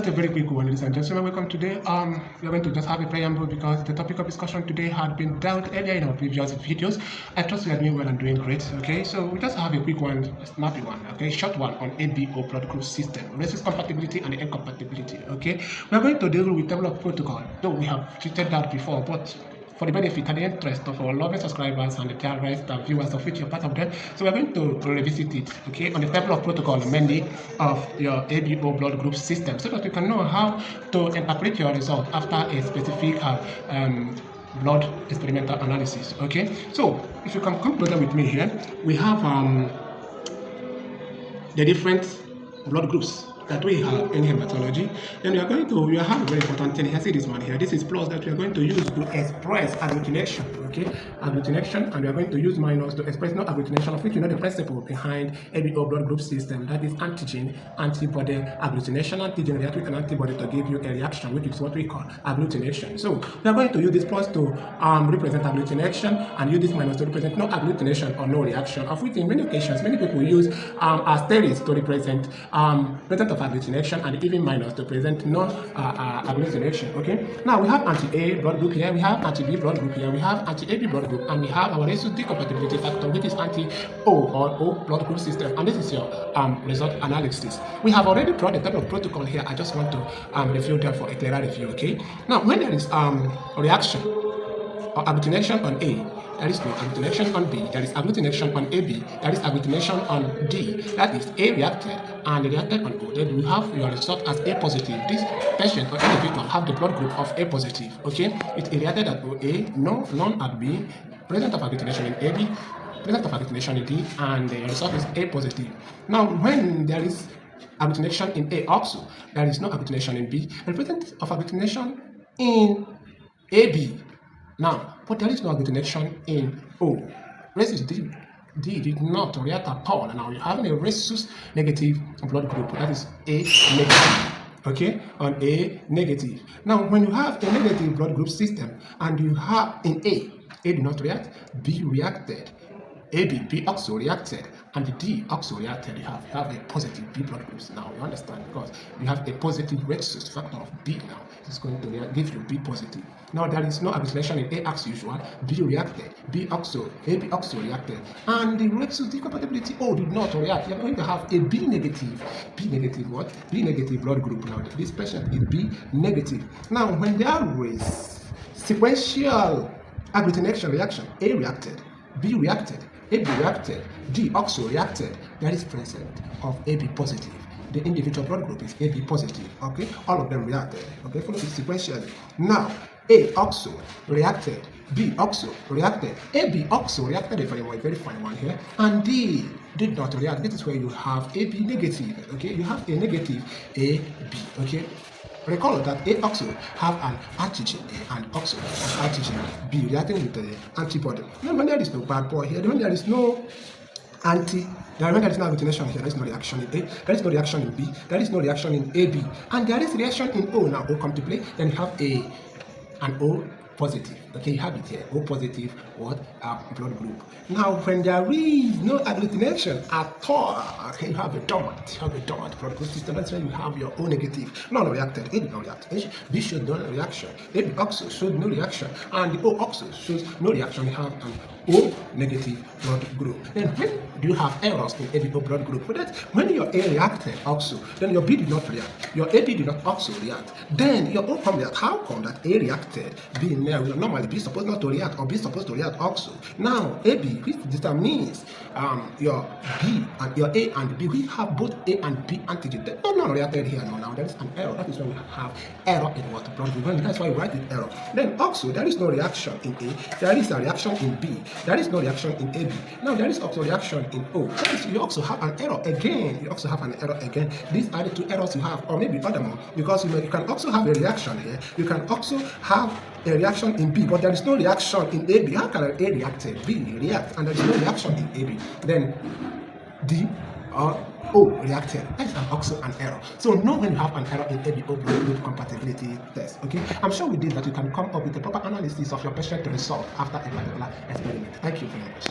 Just a very quick one, ladies and gentlemen. Welcome today. We are going to just have a preamble because the topic of discussion today had been dealt earlier in our previous videos. I trust you are doing well and doing great. Okay, so we just have a quick one, a snappy one. Okay, short one on ABO blood group system, resist compatibility and incompatibility. Okay, we are going to deal with table of protocol. Though we have treated that before, but for the benefit and the interest of our loving subscribers and the terrorists and viewers of which you're part of them. So we're going to revisit it, okay, on the table of protocol mainly of your ABO blood group system so that you can know how to interpret your result after a specific blood experimental analysis, okay. So if you can come closer with me here, we have the different blood groups that we have in hematology. Then we are going to, have a very important thing here. See this one here. This is plus that we are going to use to express agglutination. Okay, agglutination, and we are going to use minus to express no agglutination, of which you know the principle behind ABO blood group system. That is antigen, antibody, agglutination, antigen react with an antibody to give you a reaction, which is what we call agglutination. So we are going to use this plus to represent agglutination, and use this minus to represent no agglutination or no reaction. Of which in many occasions, many people use asterisks to represent present of agglutination, and even minus to present non-agglutination. Okay. Now we have anti-A blood group here, we have anti-B blood group here, we have anti-AB blood group, and we have our result compatibility factor, which is anti-O or O blood group system. And this is your result analysis. We have already brought the type of protocol here. I just want to review them for a clearer review. Okay. Now when there is reaction or agglutination on A, there is no agglutination on B. There is agglutination on AB. There is agglutination on D. That is A reacted and reacted on O. Then you have your result as A positive. This patient or individual have the blood group of A positive. Okay, it's reacted at OA, no, none at B. Present of agglutination in AB, present of agglutination in D, and the result is A positive. Now, when there is agglutination in A also, there is no agglutination in B. The presence of agglutination in AB. Now, but there is no agglutination in O. Rhesus D did not react at all. Now you're having a rhesus negative blood group. That is A negative. Okay, on A negative. Now, when you have a negative blood group system and you have in A did not react, B reacted, B also reacted, and D also reacted. You have a positive B blood groups now. You understand, because you have a positive rhesus factor of B now. It's going to give you B positive. Now there is no agglutination in A as usual. B reacted, AB also reacted, and the rhesus compatibility O did not react. You're going to have a B negative what? B negative blood group. Now this patient is B negative. Now when there is sequential agglutination reaction, A reacted, B reacted, AB reacted, D also reacted, there is present of AB positive. The individual blood group is AB positive. Okay, all of them reacted. Okay, follow it sequentially. Now, A also reacted, B also reacted, AB also reacted, a very funny one here, and D did not react. This is where you have AB negative. Okay, you have a negative AB. Okay. Recall that A also have an antigen A and also an antigen B reacting with the antibody. Now, when there is no bad boy here, when there is no when there is no agglutination here, there is no reaction in A, there is no reaction in B, there is no reaction in AB, and there is reaction in O. Now O come to play, then you have an O positive. Okay, you have it here, O positive, what? Blood group. Now, when there is no agglutination at all, okay, you have a dormant blood group system. That's when you have your O negative. No reacted, A did not react. B showed no reaction, AB also showed no reaction, and the O also shows no reaction. You have an O negative blood group. Then when do you have errors in ABO blood group? For that, when your A reacted also, then your B did not react, your AB did not also react, then your O come react. How come that A reacted, B will normally be supposed not to react, or B supposed to react also? Now AB, which determines your B and your A and B, we have both A and B antigen. They not reacted here. No, now there is an error. That is when we have error in what blood group. That's why we write it error. Then also there is no reaction in A, there is a reaction in B. There is no reaction in AB. Now there is also reaction in O. So you also have an error again. These are the two errors you have, or maybe other more, because you can also have a reaction here. You can also have a reaction in B, but there is no reaction in AB. How can A react? B react, and there is no reaction in AB. Then D or O reacted. That is also an error. So know when you have an error in ABO blood group compatibility test. Okay, I'm sure with this that you can come up with a proper analysis of your patient result after a particular experiment. Thank you very much.